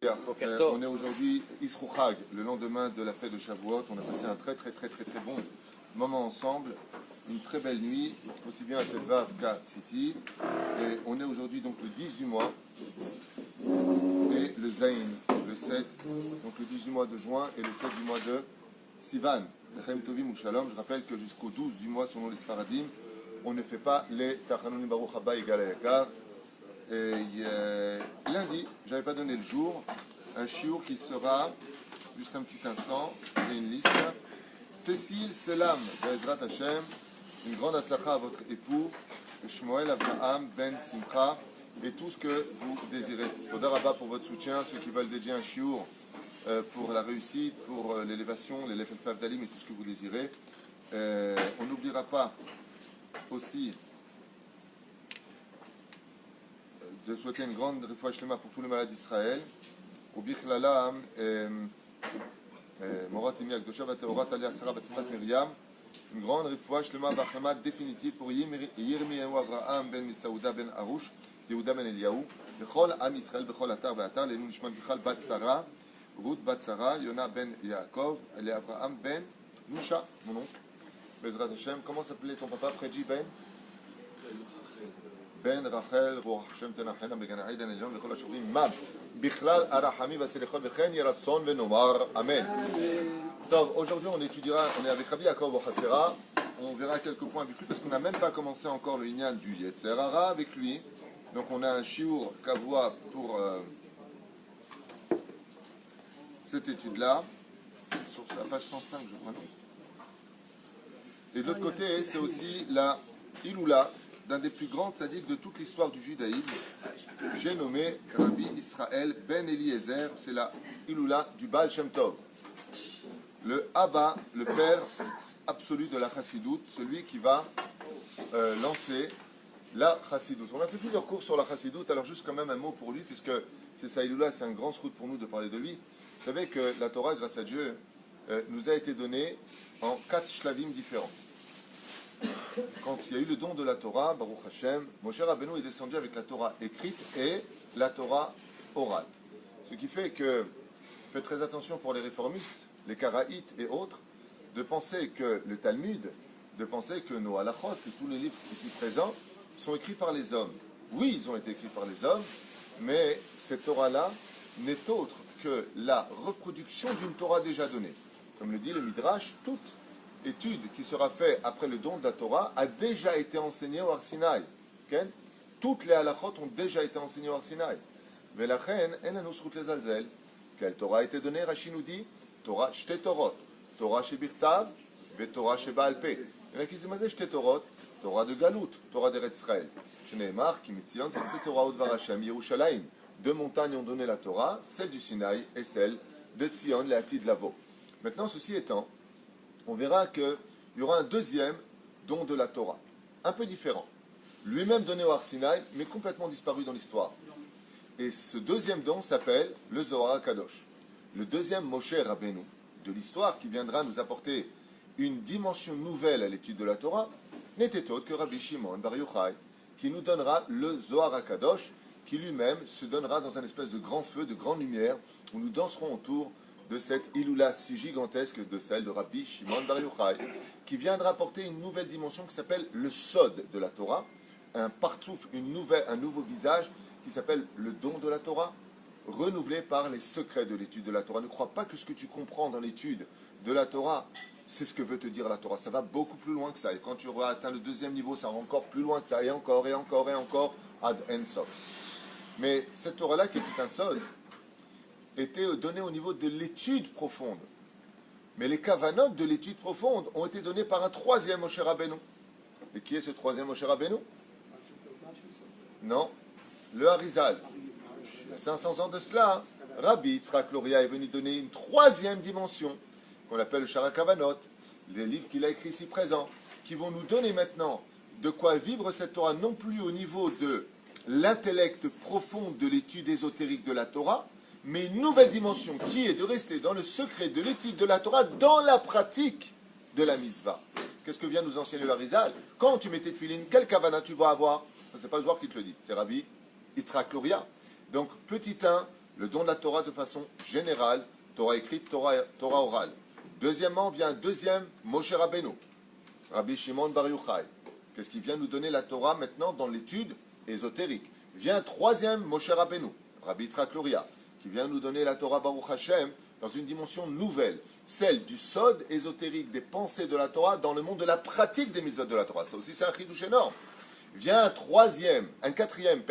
On est aujourd'hui Isru Chag, le lendemain de la fête de Shavuot. On a passé un très bon moment ensemble, une très belle nuit, aussi bien à Tel Aviv qu'à City. Et on est aujourd'hui donc le 10 du mois, et le Zayn, le 7, donc le 10 du mois de juin et le 7 du mois de Sivan. Chaim Tovim ou Shalom. Je rappelle que jusqu'au 12 du mois, selon les Sfaradim, on ne fait pas les Tachanonim Baruch Haba Yigal Hayakar. Et lundi, je n'avais pas donné le jour, un chiour qui sera, juste un petit instant, j'ai une liste. Cécile Selam, Bezrat Hashem, une grande atzlacha à votre époux, Shmuel Abraham Ben Simcha, et tout ce que vous désirez. Toda Rabba pour votre soutien, ceux qui veulent dédier un chiour pour la réussite, pour l'élévation, les Lefel Favdalim et tout ce que vous désirez. On n'oubliera pas aussi de souhaiter une grande refoua shlema pour tous les malades d'Israël. Au Bichlala, Morat Imi Akdosha Vateorat Alia Sarah Batifat Miriam, une grande refoua shlema bachlama définitive pour Yirmiyahu Avraham ben Misaouda ben Arush, Yehuda ben Eliyahu, Bechol Am Israël, Bechol Atar Be'atar, Lenu Nishman Bichal Bat Sarah, Ruth Bat Sarah, Yona ben Yaakov, et Avraham ben Nusha, mon oncle, Bezrat Hashem. Comment s'appelait ton papa? Fredji ben Ben Rachel, Ruach Hashem Tenachena Began Aïdan Elion, Bechol Ashuvim, Mam, Bichlal Arachami Vaselichol Bechen Yeratson Venomar. Amen. Aujourd'hui, on est avec Rabbi Yaakov Hatzera. On verra quelques points avec lui parce qu'on n'a même pas commencé encore le Inyan du Yetzer Hara avec lui. Donc, on a un shiur kavua pour cette étude-là, sur la page 105, je crois. Et de l'autre côté, c'est aussi la Iloula d'un des plus grands tzaddik de toute l'histoire du judaïsme. J'ai nommé Rabbi Israël Ben Eliezer, c'est la Iloula du Baal Shem Tov. Le Abba, le père absolu de la Chassidoute, celui qui va lancer la Chassidoute. On a fait plusieurs cours sur la Chassidoute, alors juste quand même un mot pour lui, puisque c'est sa Iloula, c'est un grand srout pour nous de parler de lui. Vous savez que la Torah, grâce à Dieu, nous a été donnée en 4 shlavim différents. Quand il y a eu le don de la Torah, Baruch Hashem, Moshe Rabbeinu est descendu avec la Torah écrite et la Torah orale. Ce qui fait que, faites très attention pour les réformistes, les karaïtes et autres, de penser que le Talmud, de penser que nos halachot, que tous les livres ici présents, sont écrits par les hommes. Oui, ils ont été écrits par les hommes, mais cette Torah-là n'est autre que la reproduction d'une Torah déjà donnée. Comme le dit le Midrash, toute étude qui sera faite après le don de la Torah a déjà été enseignée au Har Sinaï. Okay? Toutes les halachot ont déjà été enseignées au Har Sinaï. Mais la reine, en nous srout les alzel. Quelle Torah a été donnée? Rashi nous dit Torah shte Torot, Torah shebirtav, ve Torah shebalpe. Il y en a qui disent mais shte Torot, Torah de Galout, Torah d'Eretz Israël. Shneimar ki mitzion tzitze Torah od varashem Yerushalayim. Deux montagnes ont donné la Torah, celle du Sinaï et celle de Tzion, le Hatid Lavo. Maintenant, ceci étant, on verra qu'il y aura un deuxième don de la Torah, un peu différent. Lui-même donné au Har Sinaï, mais complètement disparu dans l'histoire. Et ce deuxième don s'appelle le Zohar HaKadosh. Le deuxième Moshe Rabbeinu de l'histoire qui viendra nous apporter une dimension nouvelle à l'étude de la Torah n'était autre que Rabbi Shimon Bar Yochai, qui nous donnera le Zohar HaKadosh, qui lui-même se donnera dans un espèce de grand feu, de grande lumière, où nous danserons autour de cette Iloula si gigantesque de celle de Rabbi Shimon Bar Yochai, qui viendra apporter une nouvelle dimension qui s'appelle le Sod de la Torah, un partsouf, un nouveau visage qui s'appelle le don de la Torah, renouvelé par les secrets de l'étude de la Torah. Ne crois pas que ce que tu comprends dans l'étude de la Torah, c'est ce que veut te dire la Torah. Ça va beaucoup plus loin que ça. Et quand tu auras atteint le deuxième niveau, ça va encore plus loin que ça. Et encore, et encore, et encore, ad en sof. Mais cette Torah-là, qui était un Sod, était donnée au niveau de l'étude profonde. Mais les kavanot de l'étude profonde ont été donnés par un troisième Moshe Rabbeinu. Et qui est ce troisième Moshe Rabbeinu? Non, le Harizal. Il y a 500 ans de cela, Rabbi Yitzhak Luria est venu donner une troisième dimension, qu'on appelle le Shara Kavanot, les livres qu'il a écrits ici présents, qui vont nous donner maintenant de quoi vivre cette Torah, non plus au niveau de l'intellect profond de l'étude ésotérique de la Torah, mais une nouvelle dimension qui est de rester dans le secret de l'étude de la Torah, dans la pratique de la mitzvah. Qu'est-ce que vient nous enseigner le Harizal? Quand tu mets tes tefilines, quel kavana tu vas avoir? Ce n'est pas Zohar qui te le dit, c'est Rabbi Yitzhak Luria. Donc, petit 1, le don de la Torah de façon générale, Torah écrite, Torah orale. Deuxièmement, vient un deuxième Moshe Rabbeinu, Rabbi Shimon Bar Yochai. Qu'est-ce qui vient nous donner la Torah maintenant dans l'étude ésotérique? Vient un troisième Moshe Rabbeinu, Rabbi Yitzhak Luria, qui vient nous donner la Torah Baruch Hashem dans une dimension nouvelle, celle du sod ésotérique des pensées de la Torah dans le monde de la pratique des mitzvot de la Torah. Ça aussi, c'est un chidouche énorme. Vient un quatrième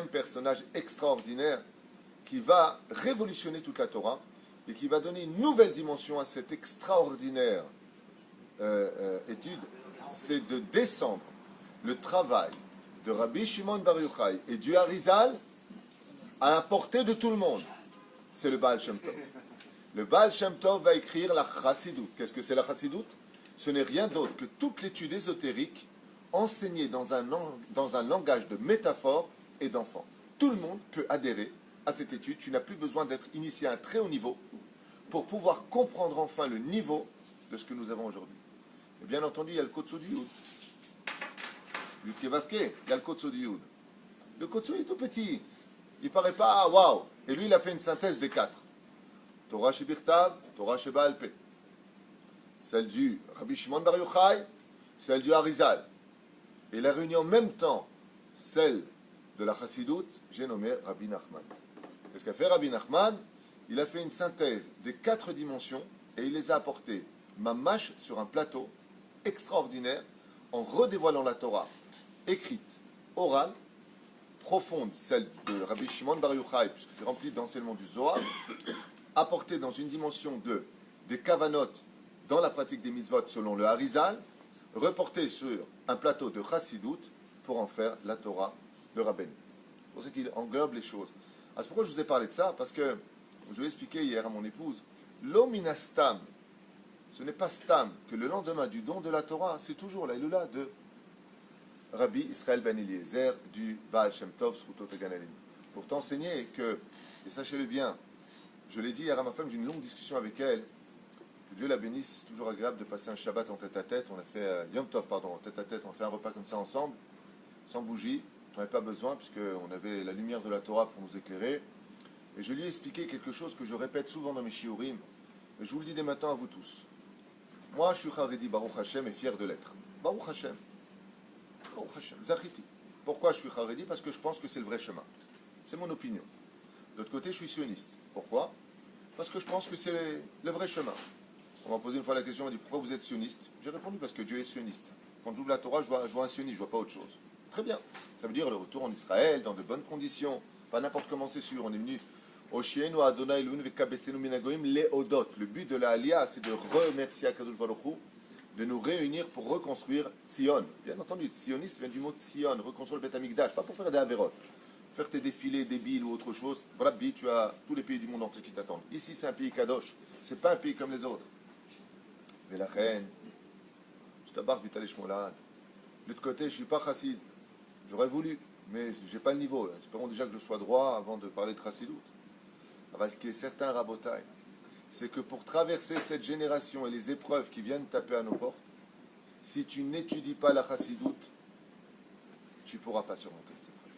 personnage extraordinaire qui va révolutionner toute la Torah et qui va donner une nouvelle dimension à cette extraordinaire étude, c'est de descendre le travail de Rabbi Shimon Bar Yochai et du Harizal à la portée de tout le monde. C'est le Baal Shem Tov. Le Baal Shem Tov va écrire la Chassidut. Qu'est-ce que c'est la Chassidut? Ce n'est rien d'autre que toute l'étude ésotérique enseignée dans un langage de métaphore et d'enfant. Tout le monde peut adhérer à cette étude. Tu n'as plus besoin d'être initié à un très haut niveau pour pouvoir comprendre enfin le niveau de ce que nous avons aujourd'hui. Et bien entendu, il y a le Kotso du Yud. Yud Kevavke, il y a le Kotso du Yud. Le Kotso est tout petit. Il ne paraît pas, waouh. Et lui, il a fait une synthèse des quatre. Torah Shebirtav, Torah Sheba'al Peh. Celle du Rabbi Shimon Bar Yochai, celle du Harizal. Et il a réuni en même temps celle de la Chassidut, j'ai nommé Rabbi Nachman. Qu'est-ce qu'a fait Rabbi Nachman? Il a fait une synthèse des quatre dimensions et il les a apportées mamash sur un plateau extraordinaire en redévoilant la Torah écrite, orale, profonde, celle de Rabbi Shimon Bar Yochai, puisque c'est rempli d'enseignements du Zohar, apportée dans une dimension des kavanot dans la pratique des mitzvot selon le Harizal, reportée sur un plateau de Chassidut pour en faire la Torah de Rabbeinu. C'est pour ça qu'il englobe les choses. Alors, c'est pourquoi je vous ai parlé de ça, parce que je l'ai expliqué hier à mon épouse, l'omina stam, ce n'est pas stam que le lendemain du don de la Torah, c'est toujours la Iloula de Rabbi Israël Ben Eliezer du Baal Shem Tov Srutot Egan Alim. Pour t'enseigner que, et sachez-le bien, je l'ai dit hier à ma femme, j'ai eu une longue discussion avec elle, que Dieu la bénisse, c'est toujours agréable de passer un Shabbat en tête-à-tête, on a fait Yom Tov, pardon, en tête-à-tête, on a fait un repas comme ça ensemble, sans bougie, j'en avais pas besoin puisqu'on avait la lumière de la Torah pour nous éclairer, et je lui ai expliqué quelque chose que je répète souvent dans mes shiurim, mais je vous le dis dès maintenant à vous tous. Moi, je suis Haredi Baruch Hashem et fier de l'être. Baruch Hashem. Baruch Hashem. Zachiti. Pourquoi je suis Haredi? Parce que je pense que c'est le vrai chemin. C'est mon opinion. D'autre côté, je suis sioniste. Pourquoi? Parce que je pense que c'est le vrai chemin. On m'a posé une fois la question, on m'a dit pourquoi vous êtes sioniste? J'ai répondu parce que Dieu est sioniste. Quand j'ouvre la Torah, je vois un sioniste, je ne vois pas autre chose. Très bien. Ça veut dire le retour en Israël, dans de bonnes conditions. Pas n'importe comment, c'est sûr. On est venu Oshienu Adonai Elohim vekabetzenu minagoim leodot. Le but de la Aliyah, c'est de remercier Akadosh Baruch Hu, de nous réunir pour reconstruire Tzion. Bien entendu, Tzioniste vient du mot Tzion, reconstruire le Beth Amikdash, pas pour faire des avérotes, faire tes défilés débiles ou autre chose. Rabbi, tu as tous les pays du monde entier qui t'attendent. Ici, c'est un pays kadosh, c'est pas un pays comme les autres. Mais la reine, je t'abarque vite aller Shmolad. De l'autre côté, je suis pas chassid. J'aurais voulu, mais j'ai pas le niveau. Espérons déjà que je sois droit avant de parler de chassidout. Ce qui est certain, Rabotai, c'est que pour traverser cette génération et les épreuves qui viennent taper à nos portes, si tu n'étudies pas la chassidoute, tu ne pourras pas surmonter ces épreuves.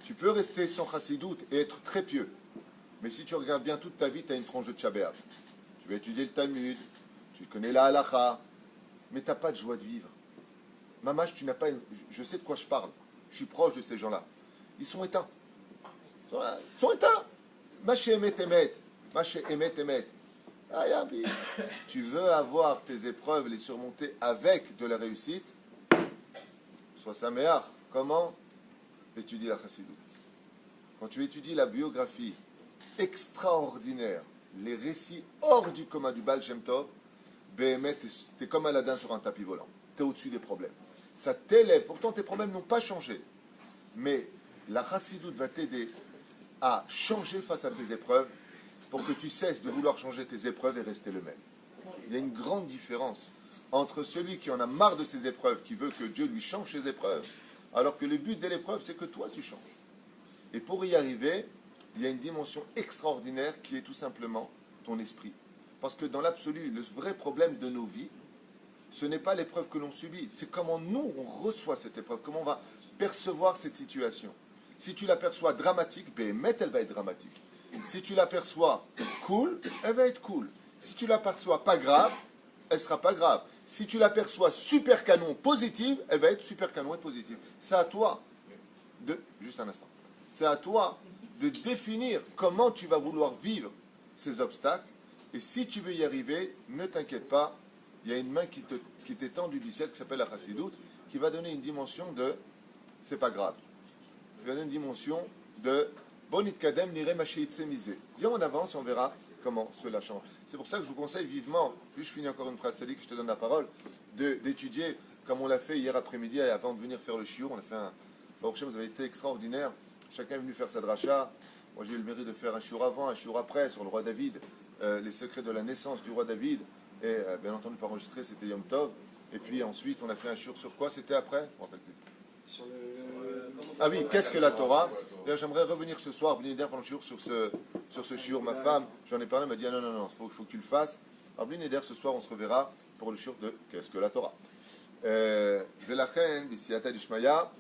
Tu peux rester sans chassidoute et être très pieux, mais si tu regardes bien toute ta vie, tu as une tranche de tchabéab. Tu vas étudier le Talmud, tu connais la halakha, mais tu n'as pas de joie de vivre. Mamash, tu n'as pas. Je sais de quoi je parle. Je suis proche de ces gens-là. Ils sont éteints. Ils sont éteints. Maché emet emet. Maché emet emet. Tu veux avoir tes épreuves, les surmonter avec de la réussite. Sois saméach. Comment? Étudie la chassidut. Quand tu étudies la biographie extraordinaire, les récits hors du commun du Baal Shem Tov, Béhémet, t'es comme Aladdin sur un tapis volant. T'es au-dessus des problèmes. Ça t'élève. Pourtant, tes problèmes n'ont pas changé. Mais la chassidoute va t'aider à changer face à tes épreuves pour que tu cesses de vouloir changer tes épreuves et rester le même. Il y a une grande différence entre celui qui en a marre de ses épreuves, qui veut que Dieu lui change ses épreuves, alors que le but de l'épreuve, c'est que toi, tu changes. Et pour y arriver, il y a une dimension extraordinaire qui est tout simplement ton esprit. Parce que dans l'absolu, le vrai problème de nos vies, ce n'est pas l'épreuve que l'on subit, c'est comment nous, on reçoit cette épreuve, comment on va percevoir cette situation. Si tu l'aperçois dramatique, Béhémet, elle va être dramatique. Si tu l'aperçois cool, elle va être cool. Si tu l'aperçois pas grave, elle sera pas grave. Si tu l'aperçois super canon positive, elle va être super canon et positive. C'est à toi de... Juste un instant. C'est à toi de définir comment tu vas vouloir vivre ces obstacles. Et si tu veux y arriver, ne t'inquiète pas, il y a une main qui t'est tendue du ciel, qui s'appelle la chassidoute, qui va donner une dimension de c'est pas grave. Qui va donner une dimension de bonit kadem nire misé. Viens, on avance, on verra comment cela change. C'est pour ça que je vous conseille vivement, puis je finis encore une phrase, c'est-à-dire que je te donne la parole, d'étudier comme on l'a fait hier après-midi avant de venir faire le shiur. On a fait un. Baruch Hashem, vous avez été extraordinaire. Chacun est venu faire sa dracha. Moi, j'ai eu le mérite de faire un shiur avant, un shiur après, sur le roi David, les secrets de la naissance du roi David. Et bien entendu, pas enregistré, c'était Yom Tov. Et puis ensuite, on a fait un shiur sur quoi? C'était après? Je ne me rappelle plus. Sur le... Ah oui, qu'est-ce que la Torah? D'ailleurs, j'aimerais revenir ce soir, Blinéder, pendant le shiur, sur ce shiur. Ma femme, j'en ai parlé, elle m'a dit ah, non, il faut que tu le fasses. Alors, Blinéder, ce soir, on se reverra pour le shiur de qu'est-ce que la Torah? Velachen, Bisiata Dishmaya.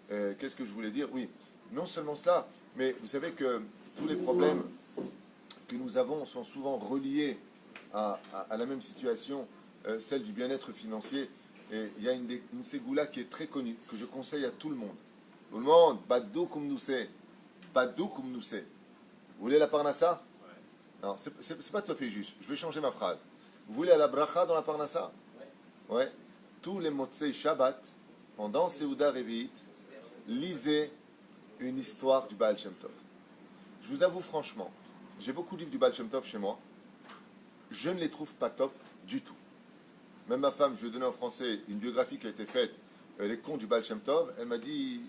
Qu'est-ce que je voulais dire? Oui, non seulement cela, mais vous savez que tous les problèmes que nous avons sont souvent reliés à la même situation, celle du bien-être financier. Et il y a une ségoula qui est très connue, que je conseille à tout le monde. Tout le monde, Badou comme nous c'est. Badou comme nous c'est. Vous voulez la parnassa? Non, c'est pas tout à fait juste. Je vais changer ma phrase. Vous voulez la bracha dans la parnassa? Ouais. Tous les motzei Shabbat, pendant Seuda Revi'it, lisez une histoire du Baal Shem Tov. Je vous avoue franchement, j'ai beaucoup de livres du Baal Shem Tov chez moi. Je ne les trouve pas top du tout. Même ma femme, je lui ai donné en français une biographie qui a été faite, les contes du Baal Shem Tov, elle m'a dit,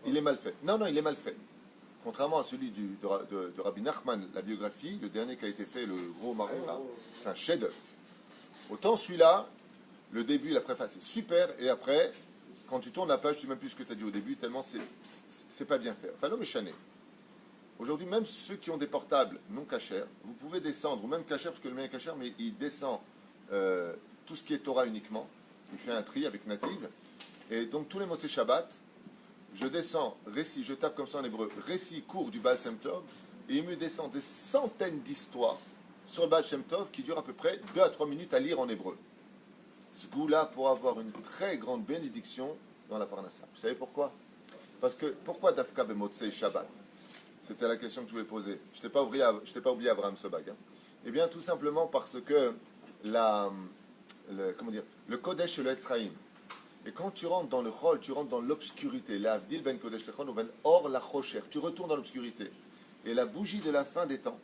il est mal fait. Non, il est mal fait. Contrairement à celui de Rabbi Nachman, la biographie, le dernier qui a été fait, le gros marron là, c'est un chef-d'œuvre. Autant celui-là, le début, la préface est super, et après, quand tu tournes la page, tu ne sais même plus ce que tu as dit au début, tellement c'est pas bien fait. Enfin, l'homme est chané. Aujourd'hui, même ceux qui ont des portables non cachers, vous pouvez descendre, ou même cachers, parce que le mien est cacher, mais il descend tout ce qui est Torah uniquement. Il fait un tri avec Native. Et donc, tous les mots de Shabbat, je descends, récit, je tape comme ça en hébreu, récit court du Baal Shem Tov, et il me descend des centaines d'histoires sur le Baal Shem Tov qui durent à peu près 2 à 3 minutes à lire en hébreu. Ce goût-là pour avoir une très grande bénédiction dans la Parnassa. Vous savez pourquoi? Parce que, pourquoi Dafka Bemotzei Shabbat? C'était la question que je voulais poser. Je t'ai pas oublié Abraham Sobag. Hein. Eh bien, tout simplement parce que le Kodesh et le Etzraïm. Et quand tu rentres dans le Chol, tu rentres dans l'obscurité. La Avdil ben Kodesh lechol ou ben Or la Chocher. Tu retournes dans l'obscurité. Et la bougie de la fin des temps,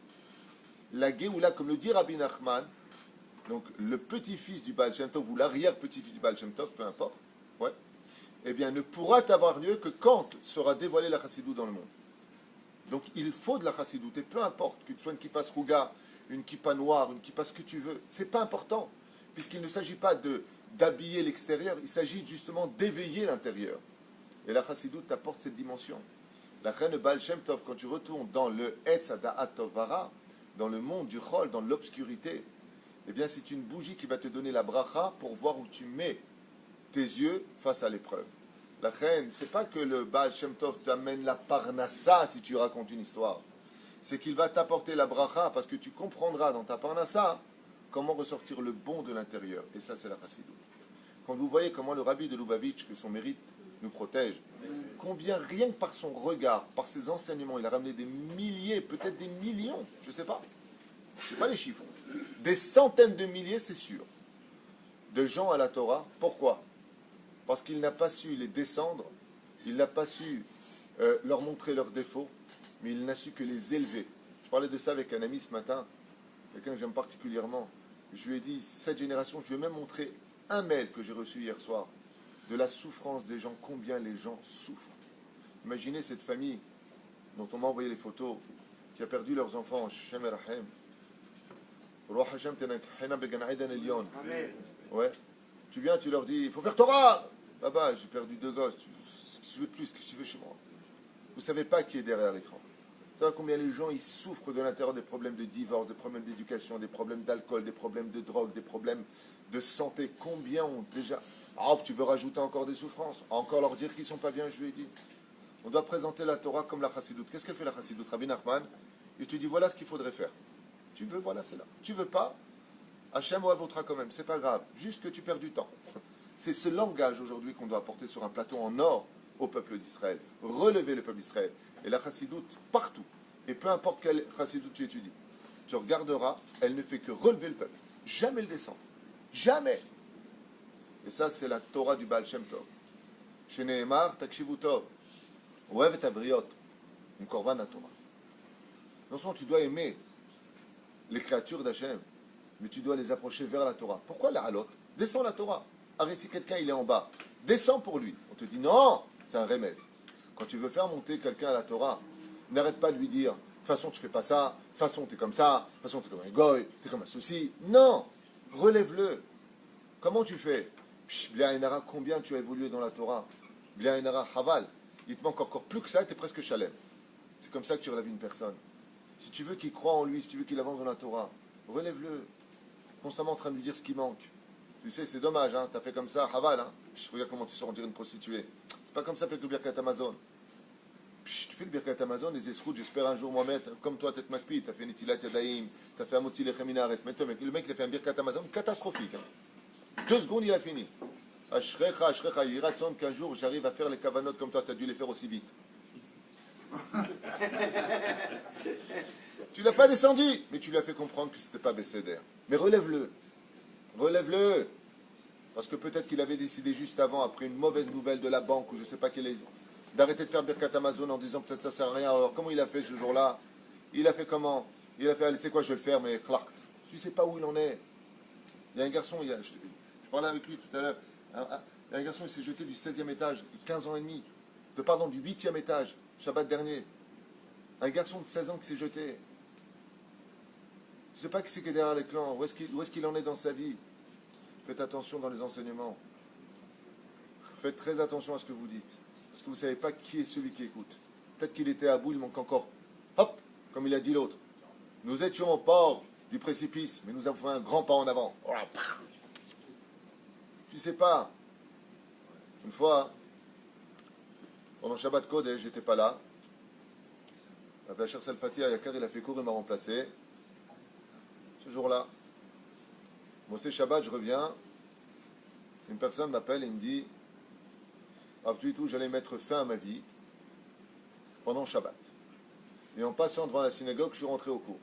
la Géoula, comme le dit Rabbi Nachman, donc le petit-fils du Baal Shem Tov ou l'arrière-petit-fils du Baal Shem Tov, peu importe, ouais, eh bien, ne pourra avoir lieu que quand sera dévoilée la Chassidou dans le monde. Donc il faut de la chassidoute, et peu importe que tu sois une kippa srouga, une kippa noire, une kippa ce que tu veux, c'est pas important, puisqu'il ne s'agit pas d'habiller l'extérieur, il s'agit justement d'éveiller l'intérieur. Et la chassidoute t'apporte cette dimension. La reine Baal Shem Tov, quand tu retournes dans le Etz Da'at Tovara, dans le monde du Chol, dans l'obscurité, eh bien c'est une bougie qui va te donner la bracha pour voir où tu mets tes yeux face à l'épreuve. La reine, c'est pas que le Baal Shem Tov t'amène la parnassa si tu racontes une histoire. C'est qu'il va t'apporter la bracha parce que tu comprendras dans ta parnassa comment ressortir le bon de l'intérieur. Et ça, c'est la chassidoute. Quand vous voyez comment le rabbi de Lubavitch, que son mérite nous protège, combien rien que par son regard, par ses enseignements, il a ramené des milliers, peut-être des millions, je ne sais pas. Je sais pas les chiffres. Des centaines de milliers, c'est sûr, de gens à la Torah. Pourquoi? Parce qu'il n'a pas su les descendre, il n'a pas su leur montrer leurs défauts, mais il n'a su que les élever. Je parlais de ça avec un ami ce matin, quelqu'un que j'aime particulièrement. Je lui ai dit, cette génération, je lui ai même montré un mail que j'ai reçu hier soir, de la souffrance des gens, combien les gens souffrent. Imaginez cette famille dont on m'a envoyé les photos, qui a perdu leurs enfants, Shem et Rahem. Amen. Ouais. Tu viens, tu leur dis, il faut faire Torah. Là-bas, j'ai perdu 2 gosses. Qu'est-ce que tu veux de plus? Qu'est-ce que tu veux chez moi? Vous ne savez pas qui est derrière l'écran. Tu vois combien les gens ils souffrent de l'intérieur des problèmes de divorce, des problèmes d'éducation, des problèmes d'alcool, des problèmes de drogue, des problèmes de santé. Combien ont déjà... Ah, tu veux rajouter encore des souffrances? Encore leur dire qu'ils ne sont pas bien, je lui ai dit. On doit présenter la Torah comme la Chassidoute. Qu'est-ce qu'elle fait la Chassidoute? Rabbi Nachman, il te dit voilà ce qu'il faudrait faire. Tu veux, voilà, c'est là. Tu veux pas, Hachem votera quand même, c'est pas grave. Juste que tu perds du temps. C'est ce langage aujourd'hui qu'on doit apporter sur un plateau en or au peuple d'Israël. Relever le peuple d'Israël. Et la Chassidoute, partout. Et peu importe quelle Chassidoute tu étudies, tu regarderas, elle ne fait que relever le peuple. Jamais le descendre. Jamais. Et ça, c'est la Torah du Baal Shem Tov. Chez Nehemar, Takshivu Tov. Oev et Abriot. Une korban à Torah. Non seulement tu dois aimer les créatures d'Hachem, mais tu dois les approcher vers la Torah. Pourquoi la halot? Descends la Torah. Arrête, si quelqu'un il est en bas, descends pour lui. On te dit non, c'est un remède. Quand tu veux faire monter quelqu'un à la Torah, n'arrête pas de lui dire, de toute façon tu fais pas ça, de toute façon tu es comme ça, de toute façon tu es comme un goy, tu es comme un souci. Non, relève-le. Comment tu fais? Blia Enara, combien tu as évolué dans la Torah? Blia Enara, Haval. Il te manque encore plus que ça et tu es presque Shalem. C'est comme ça que tu relèves une personne. Si tu veux qu'il croie en lui, si tu veux qu'il avance dans la Torah, relève-le. Constamment en train de lui dire ce qui manque. Tu sais, c'est dommage, hein, tu as fait comme ça, Haval, hein. Regarde comment tu sors, on dirait une prostituée. C'est pas comme ça fait que le Birkat Amazon. Tu fais le Birkat Amazon, les esroutes, j'espère un jour moi mettre, comme toi, tête Makpi, tu as fait Nitilat Yadaïm, tu as fait Amotzi Lechem Minaret. Mais le mec, il a fait un Birkat Amazon catastrophique. Hein. 2 secondes, il a fini. Ashrecha, Ashrecha, Yiratson, qu'un jour j'arrive à faire les kavanotes comme toi, tu as dû les faire aussi vite. Tu l'as pas descendu, mais tu lui as fait comprendre que c'était pas Besséder. Mais relève-le. Relève-le. Parce que peut-être qu'il avait décidé juste avant, après une mauvaise nouvelle de la banque, ou je ne sais pas quelle est, d'arrêter de faire Birkat Amazon en disant peut-être ça sert à rien. Alors comment il a fait ce jour-là? Il a fait comment? Il a fait, allez, c'est quoi, je vais le faire, mais clark. Tu sais pas où il en est. Il y a un garçon, je parlais avec lui tout à l'heure, il y a un garçon, il s'est jeté du 16e étage, 15 ans et demi, du 8e étage, Shabbat dernier. Un garçon de 16 ans qui s'est jeté. Je ne sais pas qui c'est qui est derrière l'écran, où est-ce qu'il en est dans sa vie. Faites attention dans les enseignements. Faites très attention à ce que vous dites. Parce que vous ne savez pas qui est celui qui écoute. Peut-être qu'il était à bout, il manque encore. Hop, comme il a dit l'autre. Nous étions au bord du précipice, mais nous avons fait un grand pas en avant. Tu ne sais pas. Une fois, pendant Shabbat Kodesh, j'étais pas là. Rabbi Asher Salfati à Yakar, il a fait court, il m'a remplacé. Ce jour-là, Mossé Shabbat, je reviens. Une personne m'appelle et me dit Rav Tuitou, j'allais mettre fin à ma vie pendant Shabbat. Et en passant devant la synagogue, je suis rentré au cours.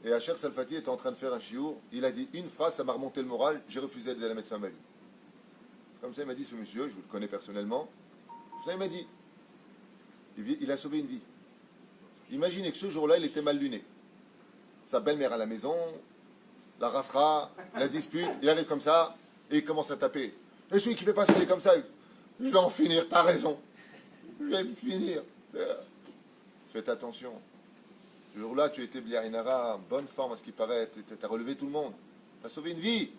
Et Asher Salfati était en train de faire un chiour. Il a dit une phrase, ça m'a remonté le moral. J'ai refusé d'aller mettre fin à ma vie. Comme ça, il m'a dit ce monsieur, je vous le connais personnellement. Ça, il m'a dit il a sauvé une vie. Imaginez que ce jour-là, il était mal luné. Sa belle-mère à la maison, la rassera, la dispute, il arrive comme ça, et il commence à taper. Et celui qui fait pas ce qu'il est comme ça, je vais en finir, t'as raison. Je vais me finir. Faites attention. Ce jour-là, tu étais Bliarinara, en bonne forme à ce qui paraît, tu as relevé tout le monde. Tu as sauvé une vie.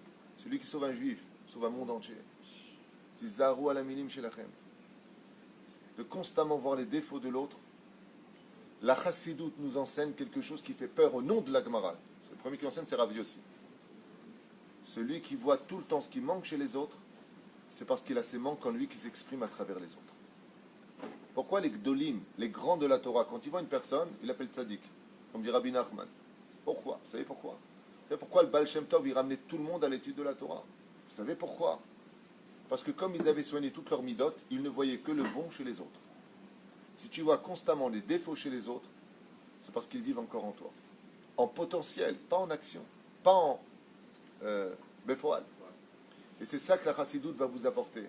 Celui qui sauve un juif, sauve un monde entier. Tizaru ala minim shelachem. De constamment voir les défauts de l'autre. La chassidoute nous enseigne quelque chose qui fait peur au nom de la Gemara. Le premier qui enseigne, c'est Rav Yossi. Celui qui voit tout le temps ce qui manque chez les autres, c'est parce qu'il a ces manques en lui qui s'expriment à travers les autres. Pourquoi les Gdolim, les grands de la Torah, quand ils voient une personne, ils l'appellent Tzadik, comme dit Rabbi Nachman? Pourquoi? Vous savez pourquoi? Vous savez pourquoi le Baal Shem Tov, il ramenait tout le monde à l'étude de la Torah? Vous savez pourquoi? Parce que comme ils avaient soigné toutes leurs midotes, ils ne voyaient que le bon chez les autres. Si tu vois constamment les défauts chez les autres, c'est parce qu'ils vivent encore en toi. En potentiel, pas en action, pas en béfoal. Et c'est ça que la chassidoute va vous apporter.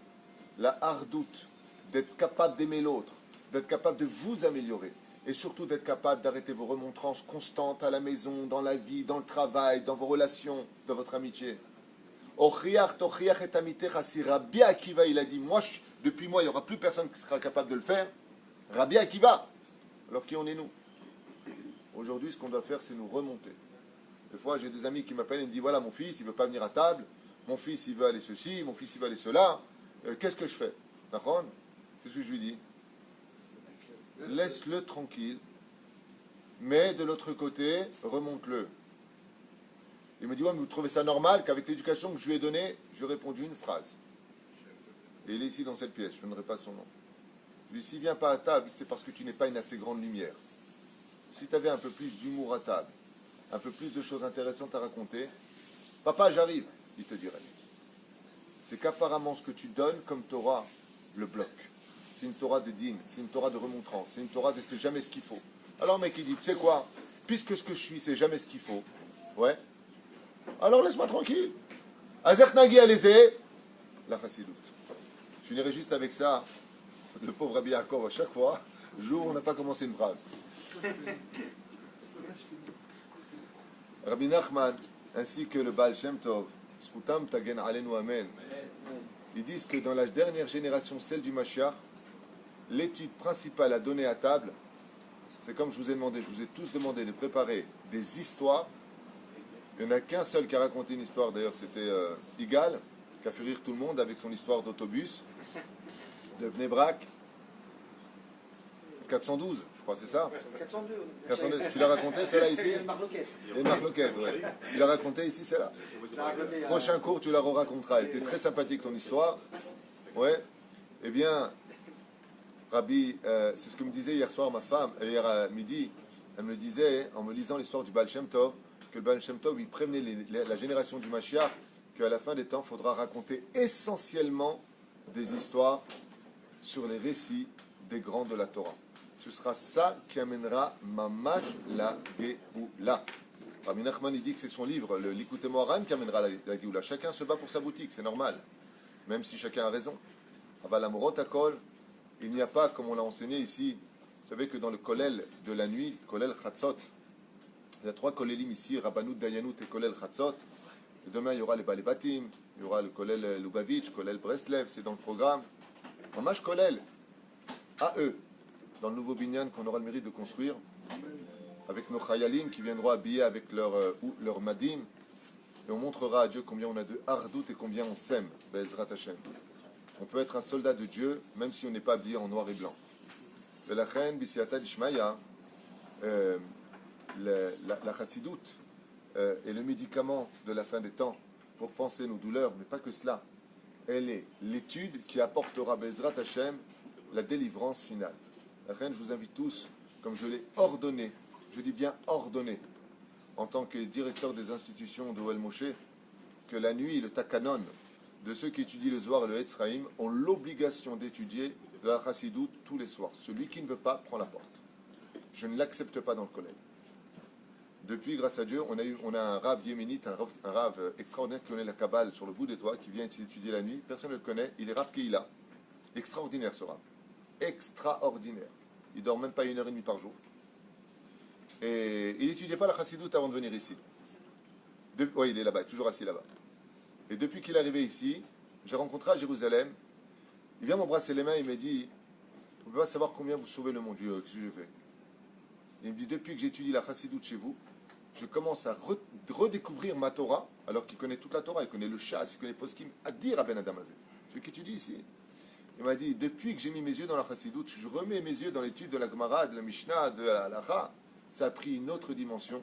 La hardoute, d'être capable d'aimer l'autre, d'être capable de vous améliorer, et surtout d'être capable d'arrêter vos remontrances constantes à la maison, dans la vie, dans le travail, dans vos relations, dans votre amitié. Rabbi Akiva, il a dit, depuis moi, il n'y aura plus personne qui sera capable de le faire. Rabbi Akiva. Alors qui en est nous? Aujourd'hui, ce qu'on doit faire, c'est nous remonter. Des fois, j'ai des amis qui m'appellent et me disent, voilà, mon fils, il ne veut pas venir à table, mon fils, il veut aller ceci, mon fils, il veut aller cela. Qu'est-ce que je fais? D'accord? Qu'est-ce que je lui dis? laisse-le tranquille, mais de l'autre côté, remonte-le. Il me dit, ouais, mais vous trouvez ça normal qu'avec l'éducation que je lui ai donnée, je lui ai répondu une phrase. Et il est ici dans cette pièce, je ne donnerai pas son nom. Je lui dis, s'il ne vient pas à table, c'est parce que tu n'es pas une assez grande lumière. Si tu avais un peu plus d'humour à table, un peu plus de choses intéressantes à raconter, papa, j'arrive, il te dirait. C'est qu'apparemment, ce que tu donnes comme Torah le bloque. C'est une Torah de din, c'est une Torah de remontrance, c'est une Torah de c'est jamais ce qu'il faut. Alors, mec, il dit, tu sais quoi, puisque ce que je suis, c'est jamais ce qu'il faut, ouais, alors laisse-moi tranquille. Azer Nagi Alézé, la chassidoute. Je finirai juste avec ça. Le pauvre Rabbi Yaakov, à chaque fois, le jour où on n'a pas commencé une phrase. Rabbi Nachman, ainsi que le Baal Shem Tov, Zchutam Tagen Alenu Amen, ils disent que dans la dernière génération, celle du Mashiach, l'étude principale à donner à table, c'est comme je vous ai demandé, je vous ai tous demandé de préparer des histoires. Il n'y en a qu'un seul qui a raconté une histoire, d'ailleurs c'était Igal, qui a fait rire tout le monde avec son histoire d'autobus, de Bnei Brak, 412, je crois, c'est ça 402. 402. Tu l'as raconté celle-là ici Les Marloquettes. Les Marloquettes, ouais. Tu l'as raconté ici celle-là Prochain cours, tu la raconteras. Elle était très sympathique ton histoire. Ouais. Eh bien, Rabbi, c'est ce que me disait hier soir ma femme, hier à midi. Elle me disait, en me lisant l'histoire du Baal Shem Tov, que le Baal Shem Tov, il prévenait la génération du Mashiach qu'à la fin des temps, il faudra raconter essentiellement des histoires sur les récits des grands de la Torah. Ce sera ça qui amènera Mamash la Géoula. Rabbi Nachman, il dit que c'est son livre, le Likutei Moharan, qui amènera la Géoula. Chacun se bat pour sa boutique, c'est normal, même si chacun a raison. Aval Amorot Akol, il n'y a pas, comme on l'a enseigné ici, vous savez que dans le Kollel de la nuit, Kollel Chatzot, il y a 3 Kollelim ici, Rabbanut, Dayanut et Kollel Chatzot. Et demain, il y aura les Balei Batim, il y aura le Kollel Lubavitch, Kollel Breslev, c'est dans le programme. Mamash Kollel, à eux, dans le nouveau binyan qu'on aura le mérite de construire, avec nos chayalim qui viendront habillés avec leur madim, et on montrera à Dieu combien on a de hardout et combien on s'aime, Be'ezrat Hashem. On peut être un soldat de Dieu, même si on n'est pas habillé en noir et blanc. De la reine, Bisiata Dishmaya, la chassidoute est le médicament de la fin des temps pour penser nos douleurs, mais pas que cela. Elle est l'étude qui apportera Be'ezrat Hashem la délivrance finale. La reine, je vous invite tous, comme je l'ai ordonné, je dis bien ordonné, en tant que directeur des institutions de Ohel Moshe, que la nuit, le takanon de ceux qui étudient le Zohar et le Etzraïm ont l'obligation d'étudier la chassidoute tous les soirs. Celui qui ne veut pas prend la porte. Je ne l'accepte pas dans le collège. Depuis, grâce à Dieu, on a un rave yéménite, un rave extraordinaire qui connaît la Kabbale sur le bout des doigts, qui vient étudier la nuit. Personne ne le connaît. Il est Rav Keila. Extraordinaire ce rave. Extraordinaire. Il ne dort même pas 1h30 par jour. Et il n'étudiait pas la chassidoute avant de venir ici. Oui, il est là-bas, toujours assis là-bas. Et depuis qu'il est arrivé ici, j'ai rencontré à Jérusalem. Il vient m'embrasser les mains, il m'a dit, vous ne pouvez pas savoir combien vous sauvez le monde. Je lui ai dit, qu'est-ce que j'ai fait? Il me dit, depuis que j'étudie la chassidoute chez vous, je commence à redécouvrir ma Torah, alors qu'il connaît toute la Torah, il connaît le chasse, il connaît Poskim, à dire à Ben Adamazé, celui qui étudie ici. Il m'a dit, depuis que j'ai mis mes yeux dans la chassidoute, je remets mes yeux dans l'étude de la Gemara, de la Mishnah, de la Halacha, ça a pris une autre dimension,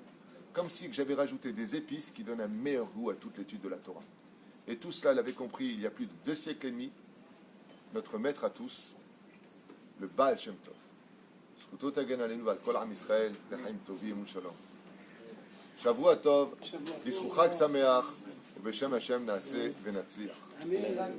comme si j'avais rajouté des épices qui donnent un meilleur goût à toute l'étude de la Torah. Et tout cela, l'avait compris il y a plus de 2 siècles et demi, notre maître à tous, le Baal Shem Tov. זכותו תגן עלינו ועל כל עם ישראל לחיים טובים ולשלום. שבוע טוב, ישחו חג שמח, ובשם השם נעשה ונצליח. Amen.